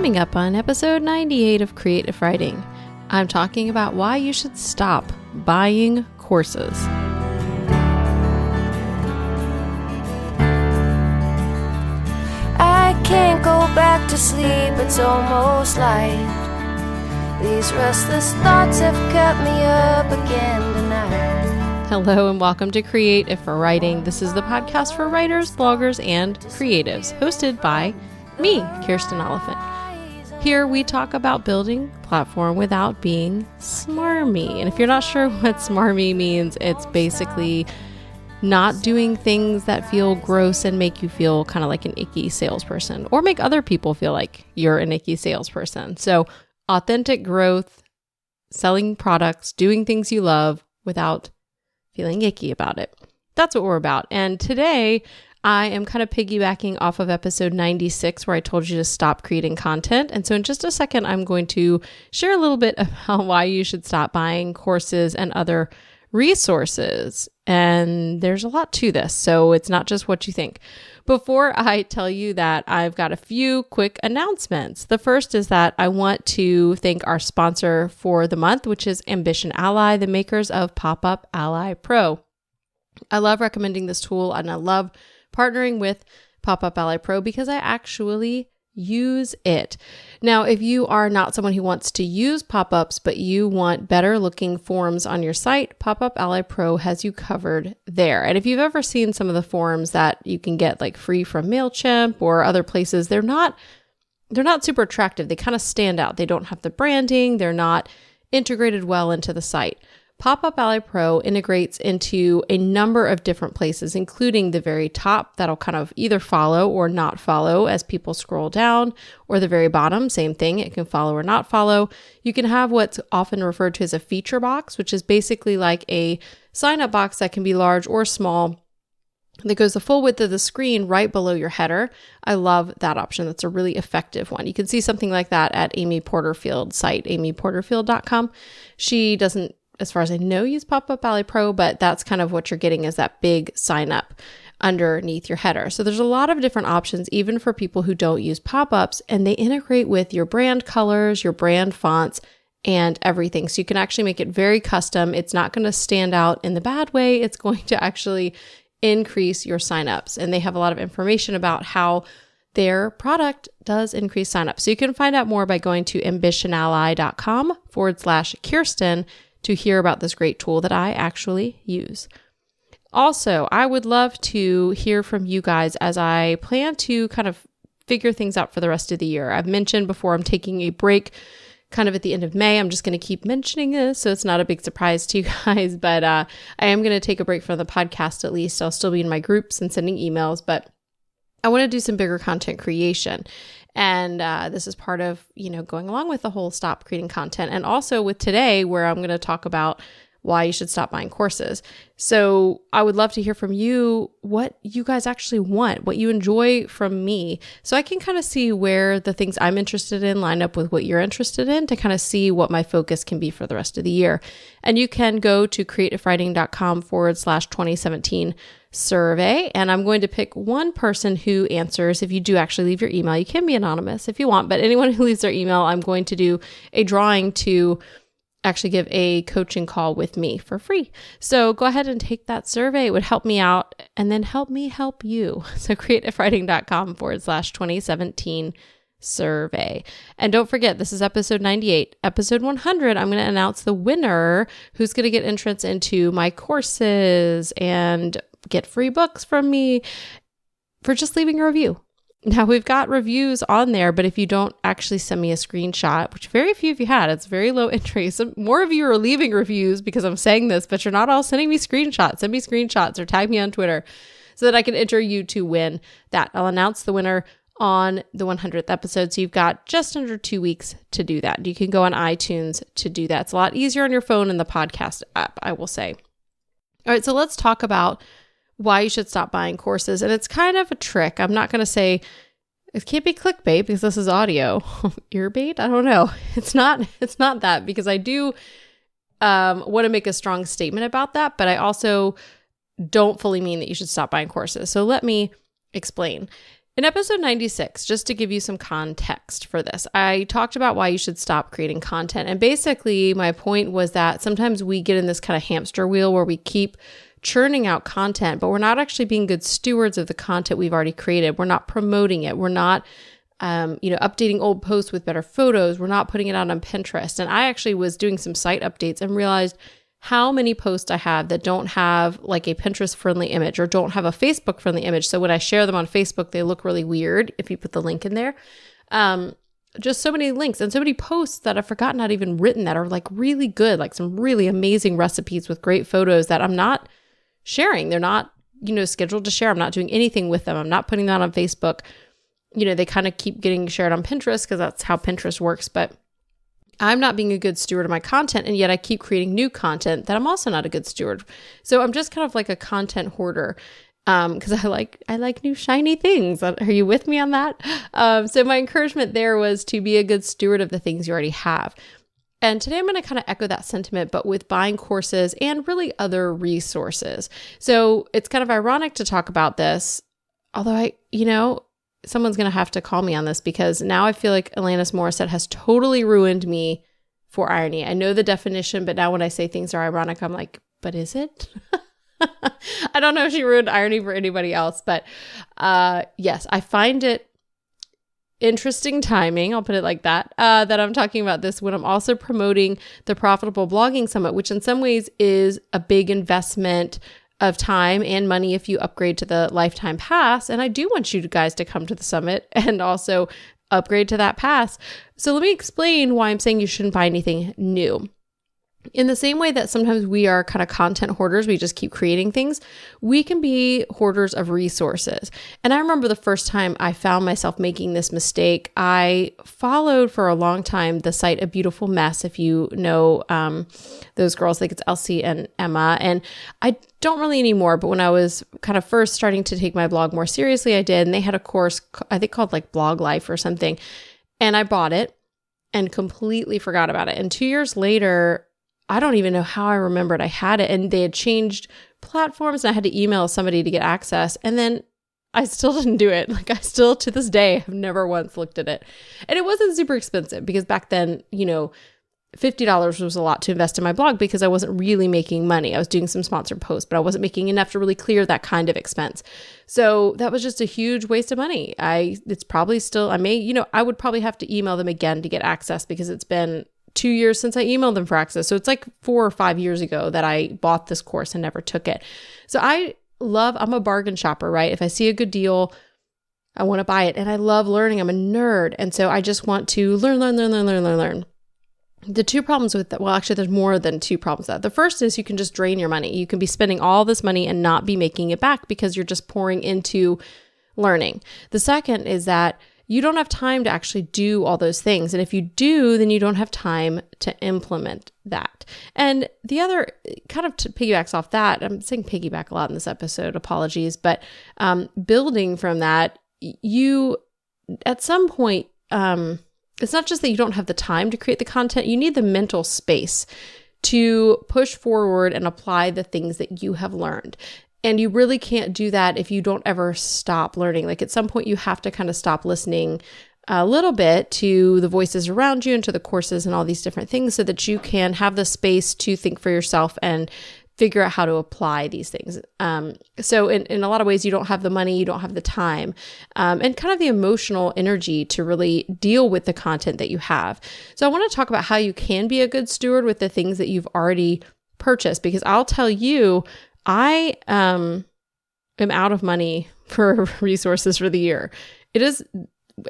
Coming up on episode 98 of Creative Writing, I'm talking about why you should stop buying courses. I can't go back to sleep, it's almost light. These restless thoughts have kept me up again tonight. Hello and welcome to Creative Writing. This is the podcast for writers, bloggers, and creatives, hosted by me, Kirsten Oliphant. Here we talk about building a platform without being smarmy. And if you're not sure what smarmy means, it's basically not doing things that feel gross and make you feel kind of like an icky salesperson or make other people feel like you're an icky salesperson. So authentic growth, selling products, doing things you love without feeling icky about it. That's what we're about. And today I am kind of piggybacking off of episode 96 where I told you to stop creating content. And so in just a second, I'm going to share a little bit about why you should stop buying courses and other resources. And there's a lot to this, so it's not just what you think. Before I tell you that, I've got a few quick announcements. The first is that I want to thank our sponsor for the month, which is Ambition Ally, the makers of Pop-Up Ally Pro. I love recommending this tool and I love partnering with Pop-Up Ally Pro because I actually use it. Now, if you are not someone who wants to use pop-ups, but you want better looking forms on your site, Pop-Up Ally Pro has you covered there. And if you've ever seen some of the forms that you can get like free from MailChimp or other places, they're not super attractive. They kind of stand out. They don't have the branding. They're not integrated well into the site. Pop-Up Ally Pro integrates into a number of different places, including the very top that'll kind of either follow or not follow as people scroll down, or the very bottom, same thing, it can follow or not follow. You can have what's often referred to as a feature box, which is basically like a sign-up box that can be large or small that goes the full width of the screen right below your header. I love that option. That's a really effective one. You can see something like that at Amy Porterfield's site, amyporterfield.com. She doesn't, as far as I know, use Pop-Up Ally Pro, but that's kind of what you're getting is that big sign up underneath your header. So there's a lot of different options, even for people who don't use pop-ups, and they integrate with your brand colors, your brand fonts, and everything. So you can actually make it very custom. It's not going to stand out in the bad way. It's going to actually increase your signups. And they have a lot of information about how their product does increase signups. So you can find out more by going to ambitionally.com/Kirsten to hear about this great tool that I actually use. Also, I would love to hear from you guys as I plan to kind of figure things out for the rest of the year. I've mentioned before I'm taking a break kind of at the end of May. I'm just going to keep mentioning this so it's not a big surprise to you guys, but I am going to take a break from the podcast at least. I'll still be in my groups and sending emails, but I want to do some bigger content creation. And this is part of, going along with the whole stop creating content. And also with today, where I'm going to talk about why you should stop buying courses. So I would love to hear from you what you guys actually want, what you enjoy from me. So I can kind of see where the things I'm interested in line up with what you're interested in to kind of see what my focus can be for the rest of the year. And you can go to creativewriting.com/2017 survey. And I'm going to pick one person who answers. If you do actually leave your email, you can be anonymous if you want, but anyone who leaves their email, I'm going to do a drawing to actually give a coaching call with me for free. So go ahead and take that survey. It would help me out and then help me help you. So creativewriting.com/2017 survey. And don't forget, this is episode 98. Episode 100, I'm going to announce the winner who's going to get entrance into my courses and get free books from me for just leaving a review. Now, we've got reviews on there, but if you don't actually send me a screenshot, which very few of you had, it's very low entry. Some more of you are leaving reviews because I'm saying this, but you're not all sending me screenshots. Send me screenshots or tag me on Twitter so that I can enter you to win that. I'll announce the winner on the 100th episode. So you've got just under 2 weeks to do that. You can go on iTunes to do that. It's a lot easier on your phone in the podcast app, I will say. All right, so let's talk about why you should stop buying courses. And it's kind of a trick. I'm not going to say it can't be clickbait because this is audio. Earbait? I don't know. It's not that, because I do want to make a strong statement about that, but I also don't fully mean that you should stop buying courses. So let me explain. In episode 96, just to give you some context for this, I talked about why you should stop creating content. And basically, my point was that sometimes we get in this kind of hamster wheel where we keep churning out content, but we're not actually being good stewards of the content we've already created. We're not promoting it. We're not updating old posts with better photos. We're not putting it out on Pinterest. And I actually was doing some site updates and realized how many posts I have that don't have like a Pinterest friendly image or don't have a Facebook friendly image. So when I share them on Facebook, they look really weird if you put the link in there. Just so many links and so many posts that I've forgotten I'd even written that are like really good, like some really amazing recipes with great photos that I'm not sharing. They're not, scheduled to share. I'm not doing anything with them. I'm not putting that on Facebook. They kind of keep getting shared on Pinterest because that's how Pinterest works. But I'm not being a good steward of my content, and yet I keep creating new content that I'm also not a good steward. So I'm just kind of like a content hoarder because I like new shiny things. Are you with me on that? So my encouragement there was to be a good steward of the things you already have. And today I'm going to kind of echo that sentiment, but with buying courses and really other resources. So it's kind of ironic to talk about this, although someone's going to have to call me on this because now I feel like Alanis Morissette has totally ruined me for irony. I know the definition, but now when I say things are ironic, I'm like, but is it? I don't know if she ruined irony for anybody else, but yes, I find it interesting timing, I'll put it like that, that I'm talking about this when I'm also promoting the Profitable Blogging Summit, which in some ways is a big investment of time and money if you upgrade to the lifetime pass. And I do want you guys to come to the summit and also upgrade to that pass. So let me explain why I'm saying you shouldn't buy anything new. In the same way that sometimes we are kind of content hoarders, we just keep creating things, we can be hoarders of resources. And I remember the first time I found myself making this mistake, I followed for a long time the site A Beautiful Mess, if you know those girls, I think it's Elsie and Emma. And I don't really anymore, but when I was kind of first starting to take my blog more seriously, I did. And they had a course, I think called like Blog Life or something. And I bought it and completely forgot about it. And 2 years later, I don't even know how I remembered I had it, and they had changed platforms and I had to email somebody to get access, and then I still didn't do it. Like I still to this day have never once looked at it. And it wasn't super expensive because back then, $50 was a lot to invest in my blog because I wasn't really making money. I was doing some sponsored posts, but I wasn't making enough to really clear that kind of expense. So that was just a huge waste of money. It's probably still, I would probably have to email them again to get access because it's been 2 years since I emailed them for access. So it's like 4 or 5 years ago that I bought this course and never took it. So I'm a bargain shopper, right? If I see a good deal, I want to buy it. And I love learning. I'm a nerd. And so I just want to learn. The two problems with that, well, actually there's more than two problems with that. The first is you can just drain your money. You can be spending all this money and not be making it back because you're just pouring into learning. The second is that you don't have time to actually do all those things. And if you do, then you don't have time to implement that. And the other kind of piggybacks off that, I'm saying piggyback a lot in this episode, apologies, but building from that, you, at some point, it's not just that you don't have the time to create the content, you need the mental space to push forward and apply the things that you have learned. And you really can't do that if you don't ever stop learning. Like at some point you have to kind of stop listening a little bit to the voices around you and to the courses and all these different things so that you can have the space to think for yourself and figure out how to apply these things. So in a lot of ways, you don't have the money, you don't have the time, and kind of the emotional energy to really deal with the content that you have. So I want to talk about how you can be a good steward with the things that you've already purchased, because I'll tell you, I am out of money for resources for the year. It is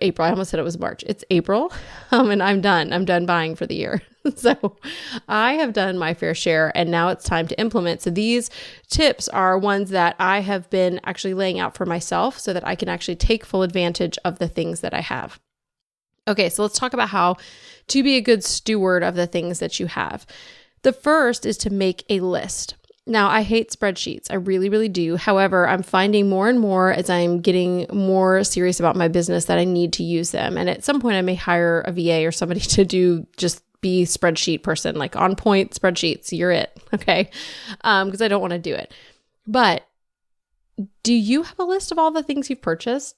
April. I almost said it was March. It's April, and I'm done. I'm done buying for the year. So I have done my fair share, and now it's time to implement. So these tips are ones that I have been actually laying out for myself so that I can actually take full advantage of the things that I have. Okay, so let's talk about how to be a good steward of the things that you have. The first is to make a list. Now, I hate spreadsheets. I really, really do. However, I'm finding more and more as I'm getting more serious about my business that I need to use them. And at some point, I may hire a VA or somebody to just be spreadsheet person, like on point spreadsheets. You're it. Okay. Because I don't want to do it. But do you have a list of all the things you've purchased?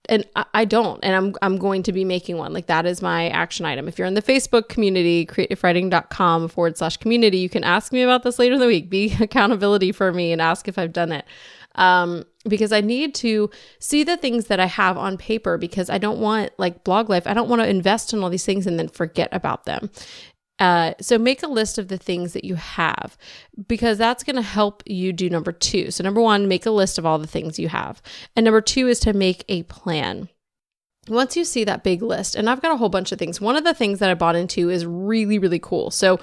And I don't, and I'm going to be making one. Like that is my action item. If you're in the Facebook community, creativewriting.com/community, you can ask me about this later in the week. Be accountability for me and ask if I've done it. Because I need to see the things that I have on paper, because I don't want, like Blog Life, I don't want to invest in all these things and then forget about them. So make a list of the things that you have, because that's going to help you do number 2. So number 1, make a list of all the things you have. And number 2 is to make a plan. Once you see that big list, and I've got a whole bunch of things. One of the things that I bought into is really, really cool. So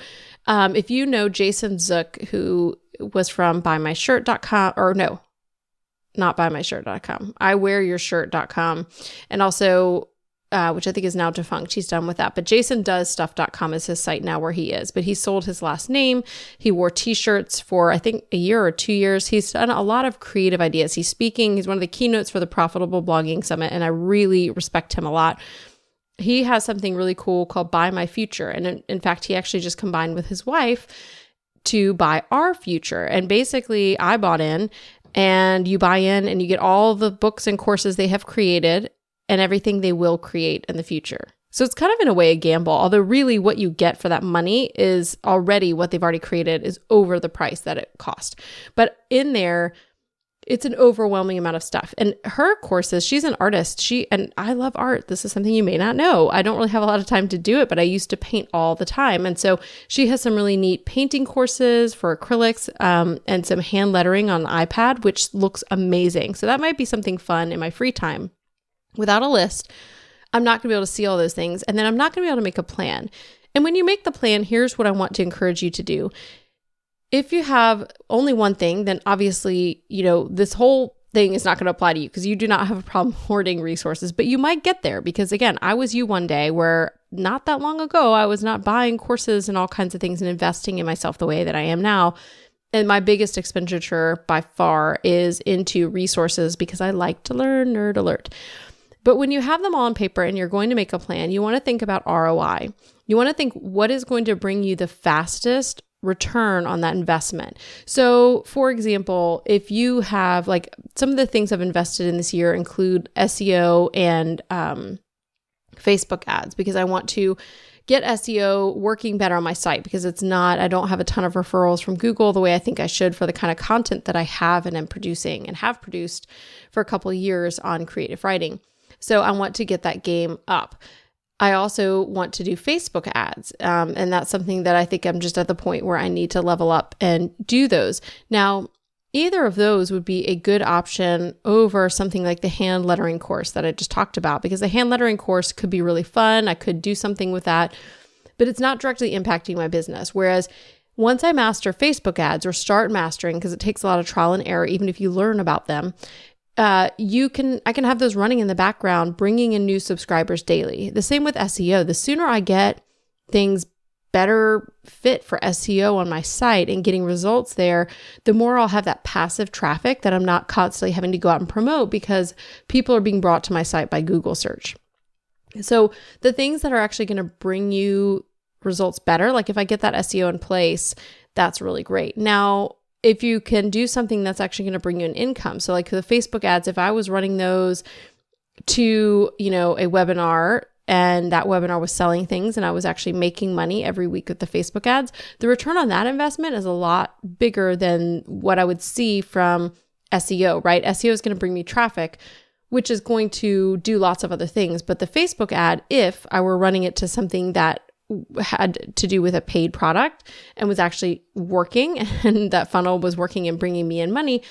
if you know Jason Zook, who was from buymyshirt.com, or no, not buymyshirt.com, iwearyourshirt.com, and also which I think is now defunct. He's done with that. But jasondoesstuff.com is his site now where he is. But he sold his last name. He wore t-shirts for, I think, a year or 2 years. He's done a lot of creative ideas. He's speaking. He's one of the keynotes for the Profitable Blogging Summit, and I really respect him a lot. He has something really cool called Buy My Future. And in fact, he actually just combined with his wife to buy our future. And basically, I bought in, and you buy in and you get all the books and courses they have created and everything they will create in the future. So it's kind of in a way a gamble, although really what you get for that money is already what they've already created is over the price that it cost. But in there, it's an overwhelming amount of stuff. And her courses, she's an artist. And I love art. This is something you may not know. I don't really have a lot of time to do it, but I used to paint all the time. And so she has some really neat painting courses for acrylics and some hand lettering on the iPad, which looks amazing. So that might be something fun in my free time. Without a list, I'm not going to be able to see all those things. And then I'm not going to be able to make a plan. And when you make the plan, here's what I want to encourage you to do. If you have only one thing, then obviously, this whole thing is not going to apply to you because you do not have a problem hoarding resources, but you might get there because again, I was you one day where not that long ago, I was not buying courses and all kinds of things and investing in myself the way that I am now. And my biggest expenditure by far is into resources because I like to learn, nerd alert. But when you have them all on paper and you're going to make a plan, you want to think about ROI. You want to think what is going to bring you the fastest return on that investment. So for example, if you have some of the things I've invested in this year include SEO and Facebook ads, because I want to get SEO working better on my site because I don't have a ton of referrals from Google the way I think I should for the kind of content that I have and am producing and have produced for a couple of years on creative writing. So I want to get that game up. I also want to do Facebook ads. And that's something that I think I'm just at the point where I need to level up and do those. Now, either of those would be a good option over something like the hand lettering course that I just talked about, because the hand lettering course could be really fun. I could do something with that, but it's not directly impacting my business. Whereas once I master Facebook ads or start mastering, because it takes a lot of trial and error, even if you learn about them, I can have those running in the background, bringing in new subscribers daily. The same with SEO. The sooner I get things better fit for SEO on my site and getting results there, the more I'll have that passive traffic that I'm not constantly having to go out and promote because people are being brought to my site by Google search. So the things that are actually going to bring you results better, like if I get that SEO in place, that's really great. Now, if you can do something that's actually going to bring you an income. So like the Facebook ads, if I was running those to, a webinar and that webinar was selling things and I was actually making money every week with the Facebook ads, the return on that investment is a lot bigger than what I would see from SEO, right? SEO is going to bring me traffic, which is going to do lots of other things. But the Facebook ad, if I were running it to something that had to do with a paid product and was actually working and that funnel was working and bringing me in money,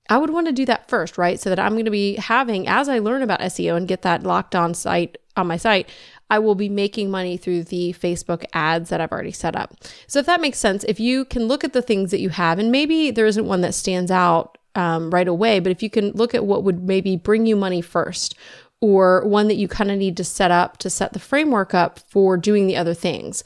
I would want to do that first, right? So that I'm going to be having, as I learn about SEO and get that locked on site on my site, I will be making money through the Facebook ads that I've already set up. So if that makes sense, if you can look at the things that you have, and maybe there isn't one that stands out right away, but if you can look at what would maybe bring you money first, or one that you kind of need to set up to set the framework up for doing the other things.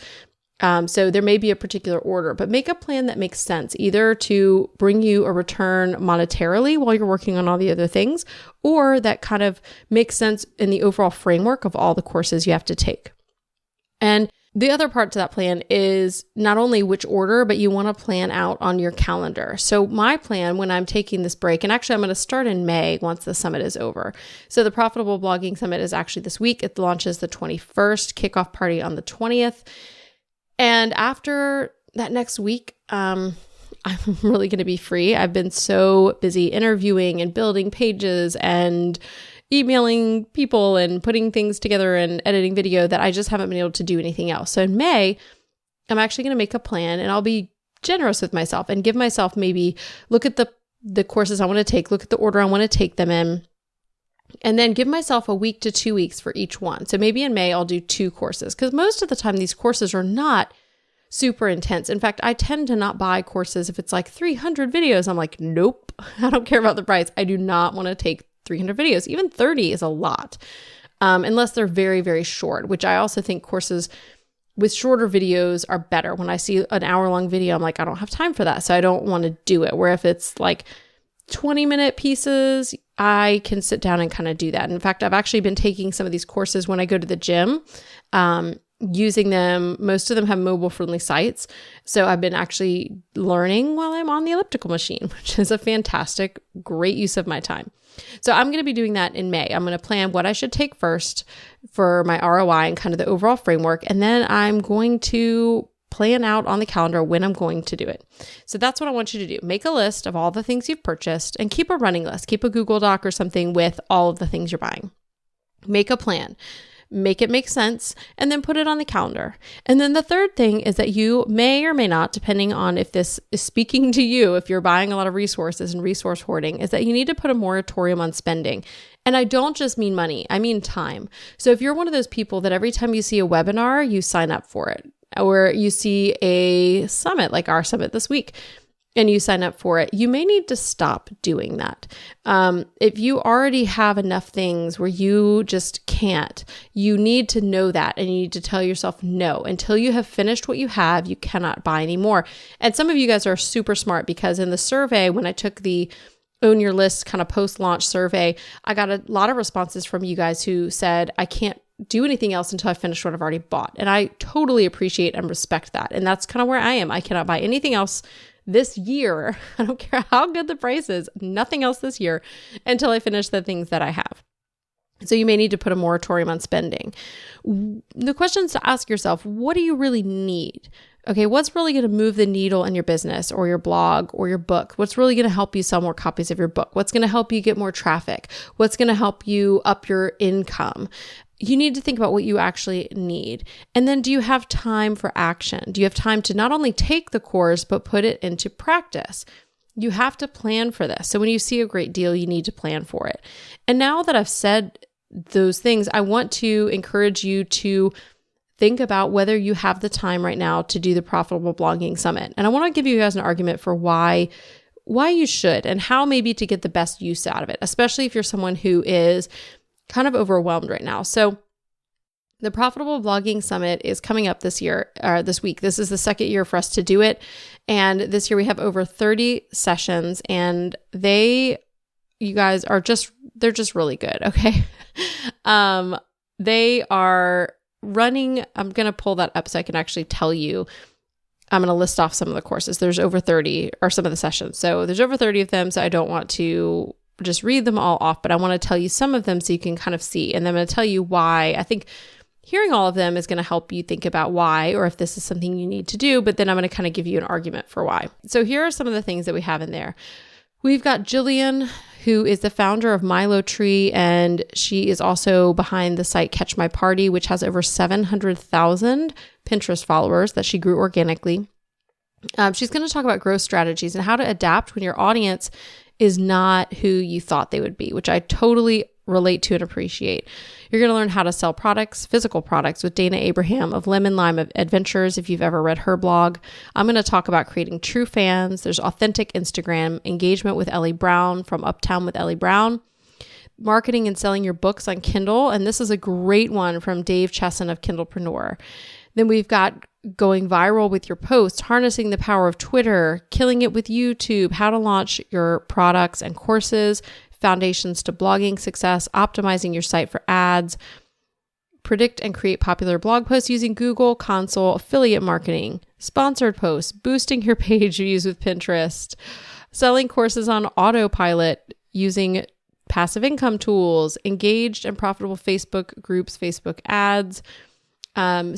So there may be a particular order, but make a plan that makes sense, either to bring you a return monetarily while you're working on all the other things, or that kind of makes sense in the overall framework of all the courses you have to take. And The other part to that plan is not only which order, but you want to plan out on your calendar. So my plan when I'm taking this break, and actually I'm going to start in May once the summit is over. So the Profitable Blogging Summit is actually this week. It launches the 21st, kickoff party on the 20th. And after that next week, I'm really going to be free. I've been so busy interviewing and building pages and emailing people and putting things together and editing video that I just haven't been able to do anything else. So in May, I'm actually going to make a plan, and I'll be generous with myself and give myself maybe look at the courses I want to take, look at the order I want to take them in, and then give myself a week to 2 weeks for each one. So maybe in May, I'll do 2 courses, because most of the time these courses are not super intense. In fact, I tend to not buy courses if it's like 300 videos. I'm like, nope, I don't care about the price. I do not want to take 300 videos. Even 30 is a lot, unless they're very, very short, which I also think courses with shorter videos are better. When I see an hour-long video, I'm like, I don't have time for that, so I don't want to do it. Where if it's like 20-minute pieces, I can sit down and kind of do that. In fact, I've actually been taking some of these courses when I go to the gym, using them. Most of them have mobile-friendly sites, so I've been actually learning while I'm on the elliptical machine, which is a fantastic, great use of my time. So I'm going to be doing that in May. I'm going to plan what I should take first for my ROI and kind of the overall framework. And then I'm going to plan out on the calendar when I'm going to do it. So that's what I want you to do. Make a list of all the things you've purchased and keep a running list. Keep a Google Doc or something with all of the things you're buying. Make a plan. Make it make sense, and then put it on the calendar. And then the third thing is that you may or may not, depending on if this is speaking to you, if you're buying a lot of resources and resource hoarding, is that you need to put a moratorium on spending. And I don't just mean money, I mean time. So if you're one of those people that every time you see a webinar, you sign up for it, or you see a summit like our summit this week, and you sign up for it, you may need to stop doing that. If you already have enough things where you just can't, you need to know that, and you need to tell yourself no. Until you have finished what you have, you cannot buy anymore. And some of you guys are super smart, because in the survey, when I took the Own Your List kind of post-launch survey, I got a lot of responses from you guys who said, I can't do anything else until I finish what I've already bought. And I totally appreciate and respect that. And that's kind of where I am. I cannot buy anything else this year. I don't care how good the price is, nothing else this year until I finish the things that I have. So you may need to put a moratorium on spending. The question is to ask yourself, what do you really need? Okay, what's really going to move the needle in your business or your blog or your book? What's really going to help you sell more copies of your book? What's going to help you get more traffic? What's going to help you up your income? You need to think about what you actually need. And then, do you have time for action? Do you have time to not only take the course, but put it into practice? You have to plan for this. So when you see a great deal, you need to plan for it. And now that I've said those things, I want to encourage you to think about whether you have the time right now to do the Profitable Blogging Summit. And I want to give you guys an argument for why you should, and how maybe to get the best use out of it, especially if you're someone who is kind of overwhelmed right now. So the Profitable Blogging Summit is coming up this week. This is the second year for us to do it. And this year we have over 30 sessions, and you guys are they're just really good. Okay. They are running, I'm going to pull that up so I can actually tell you. I'm going to list off some of the courses. There's over 30, or some of the sessions. So there's over 30 of them. So I don't want to just read them all off, but I want to tell you some of them so you can kind of see. And then I'm going to tell you why. I think hearing all of them is going to help you think about why, or if this is something you need to do, but then I'm going to kind of give you an argument for why. So here are some of the things that we have in there. We've got Jillian, who is the founder of Milo Tree, and she is also behind the site Catch My Party, which has over 700,000 Pinterest followers that she grew organically. She's going to talk about growth strategies and how to adapt when your audience is not who you thought they would be, which I totally relate to and appreciate. You're going to learn how to sell products, physical products, with Dana Abraham of Lemon Lime Adventures, if you've ever read her blog. I'm going to talk about creating true fans. There's authentic Instagram engagement with Ellie Brown from Uptown with Ellie Brown. Marketing and selling your books on Kindle. And this is a great one from Dave Chesson of Kindlepreneur. Then we've got going viral with your posts, harnessing the power of Twitter, killing it with YouTube, how to launch your products and courses, foundations to blogging success, optimizing your site for ads, predict and create popular blog posts using Google, Console, affiliate marketing, sponsored posts, boosting your page views with Pinterest, selling courses on autopilot using passive income tools, engaged and profitable Facebook groups, Facebook ads,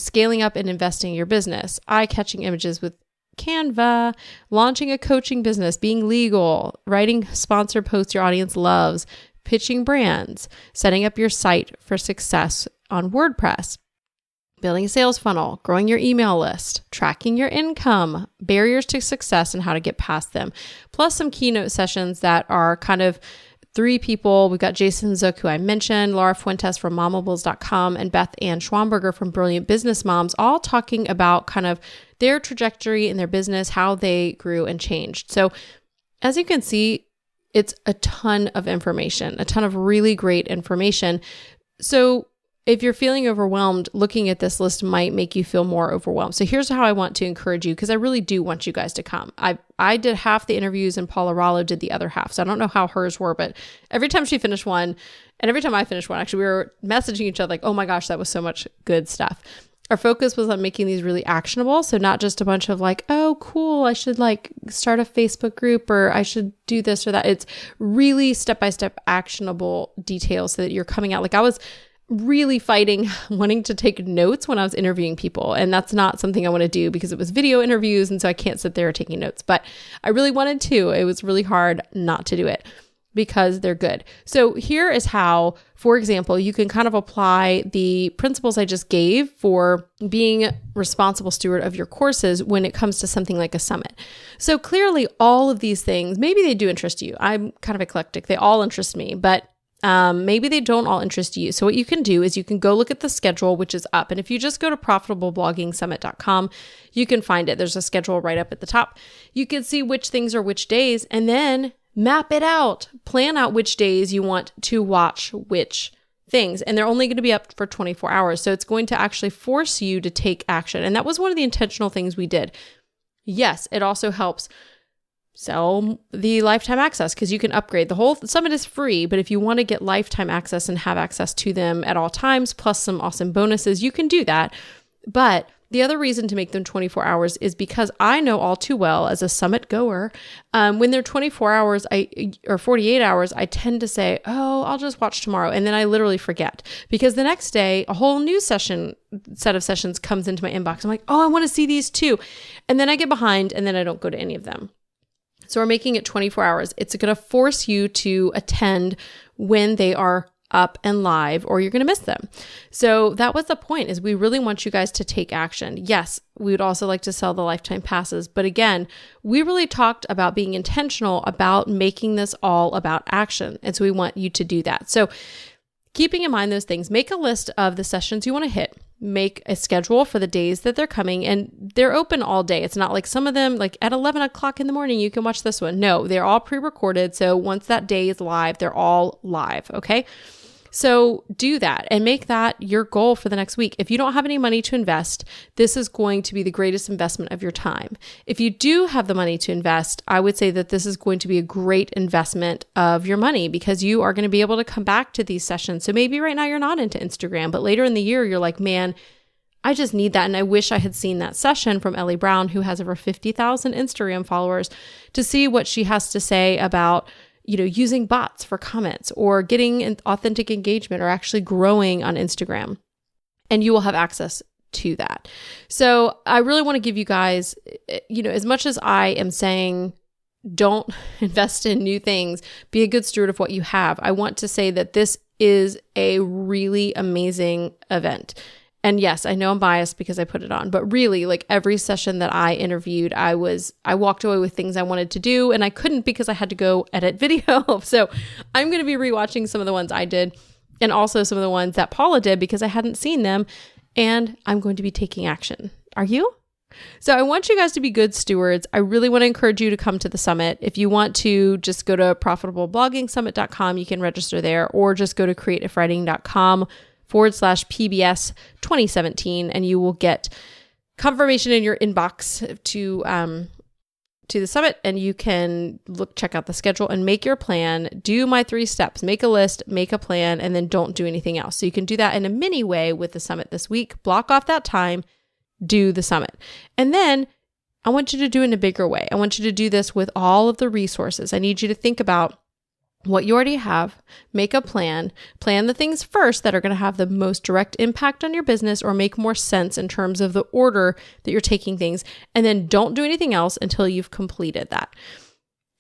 scaling up and investing in your business, eye-catching images with Canva, launching a coaching business, being legal, writing sponsored posts your audience loves, pitching brands, setting up your site for success on WordPress, building a sales funnel, growing your email list, tracking your income, barriers to success and how to get past them, plus some keynote sessions that are kind of 3 people. We've got Jason Zook, who I mentioned, Laura Fuentes from momables.com, and Beth Ann Schwamberger from Brilliant Business Moms, all talking about kind of their trajectory in their business, how they grew and changed. So as you can see, it's a ton of information, a ton of really great information. So if you're feeling overwhelmed, looking at this list might make you feel more overwhelmed. So here's how I want to encourage you, because I really do want you guys to come. I did half the interviews and Paula Rollo did the other half. So I don't know how hers were, but every time she finished one and every time I finished one, actually, we were messaging each other like, oh my gosh, that was so much good stuff. Our focus was on making these really actionable. So not just a bunch of like, oh, cool, I should like start a Facebook group or I should do this or that. It's really step-by-step actionable details so that you're coming out. Like I was really fighting wanting to take notes when I was interviewing people. And that's not something I want to do because it was video interviews. And so I can't sit there taking notes, but I really wanted to. It was really hard not to do it because they're good. So here is how, for example, you can kind of apply the principles I just gave for being responsible steward of your courses when it comes to something like a summit. So clearly all of these things, maybe they do interest you. I'm kind of eclectic. They all interest me, but maybe they don't all interest you. So what you can do is you can go look at the schedule, which is up. And if you just go to profitableblogingsummit.com, you can find it. There's a schedule right up at the top. You can see which things are which days and then map it out. Plan out which days you want to watch which things. And they're only going to be up for 24 hours. So it's going to actually force you to take action. And that was one of the intentional things we did. Yes, it also helps sell the lifetime access because you can upgrade. The whole summit is free, but if you want to get lifetime access and have access to them at all times, plus some awesome bonuses, you can do that. But the other reason to make them 24 hours is because I know all too well as a summit goer, when they're 24 hours or 48 hours, I tend to say, oh, I'll just watch tomorrow. And then I literally forget because the next day, a whole new set of sessions comes into my inbox. I'm like, oh, I want to see these too. And then I get behind and then I don't go to any of them. So we're making it 24 hours. It's going to force you to attend when they are up and live or you're going to miss them. So that was the point, is we really want you guys to take action. Yes, we would also like to sell the lifetime passes. But again, we really talked about being intentional about making this all about action. And so we want you to do that. So keeping in mind those things, make a list of the sessions you want to hit. Make a schedule for the days that they're coming, and they're open all day. It's not like some of them, like at 11 o'clock in the morning, you can watch this one. No, they're all pre-recorded. So once that day is live, they're all live. Okay. So do that and make that your goal for the next week. If you don't have any money to invest, this is going to be the greatest investment of your time. If you do have the money to invest, I would say that this is going to be a great investment of your money because you are going to be able to come back to these sessions. So maybe right now you're not into Instagram, but later in the year, you're like, man, I just need that. And I wish I had seen that session from Ellie Brown, who has over 50,000 Instagram followers, to see what she has to say about using bots for comments or getting an authentic engagement or actually growing on Instagram. And you will have access to that. So I really want to give you guys, as much as I am saying, don't invest in new things, be a good steward of what you have. I want to say that this is a really amazing event. And yes, I know I'm biased because I put it on, but really, like every session that I interviewed, I walked away with things I wanted to do and I couldn't because I had to go edit video. So I'm going to be rewatching some of the ones I did and also some of the ones that Paula did because I hadn't seen them, and I'm going to be taking action. Are you? So I want you guys to be good stewards. I really want to encourage you to come to the summit. If you want to just go to profitableblogingsummit.com, you can register there, or just go to creativewriting.com/PBS 2017, and you will get confirmation in your inbox to the summit and you can check out the schedule and make your plan. Do my 3 steps, make a list, make a plan, and then don't do anything else. So you can do that in a mini way with the summit this week. Block off that time, do the summit. And then I want you to do it in a bigger way. I want you to do this with all of the resources. I need you to think about what you already have, make a plan the things first that are going to have the most direct impact on your business or make more sense in terms of the order that you're taking things, and then don't do anything else until you've completed that.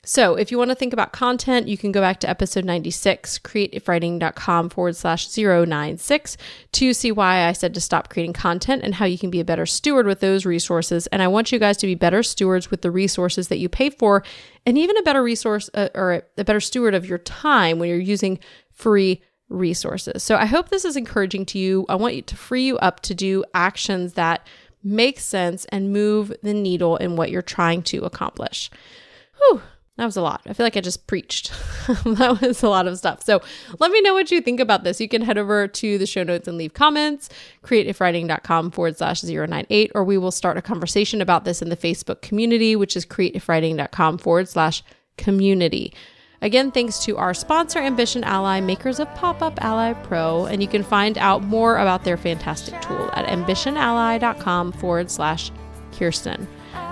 So if you want to think about content, you can go back to episode 96, createifwriting.com/096 to see why I said to stop creating content and how you can be a better steward with those resources. And I want you guys to be better stewards with the resources that you pay for, and even a better resource or a better steward of your time when you're using free resources. So I hope this is encouraging to you. I want you to free you up to do actions that make sense and move the needle in what you're trying to accomplish. Whew. That was a lot. I feel like I just preached. That was a lot of stuff. So let me know what you think about this. You can head over to the show notes and leave comments, createifwriting.com/098, or we will start a conversation about this in the Facebook community, which is createifwriting.com/community. Again, thanks to our sponsor, Ambition Ally, makers of Pop-Up Ally Pro, and you can find out more about their fantastic tool at ambitionally.com/Kirsten.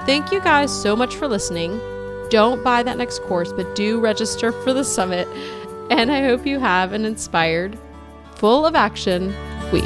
Thank you guys so much for listening. Don't buy that next course, but do register for the summit. And I hope you have an inspired, full of action week.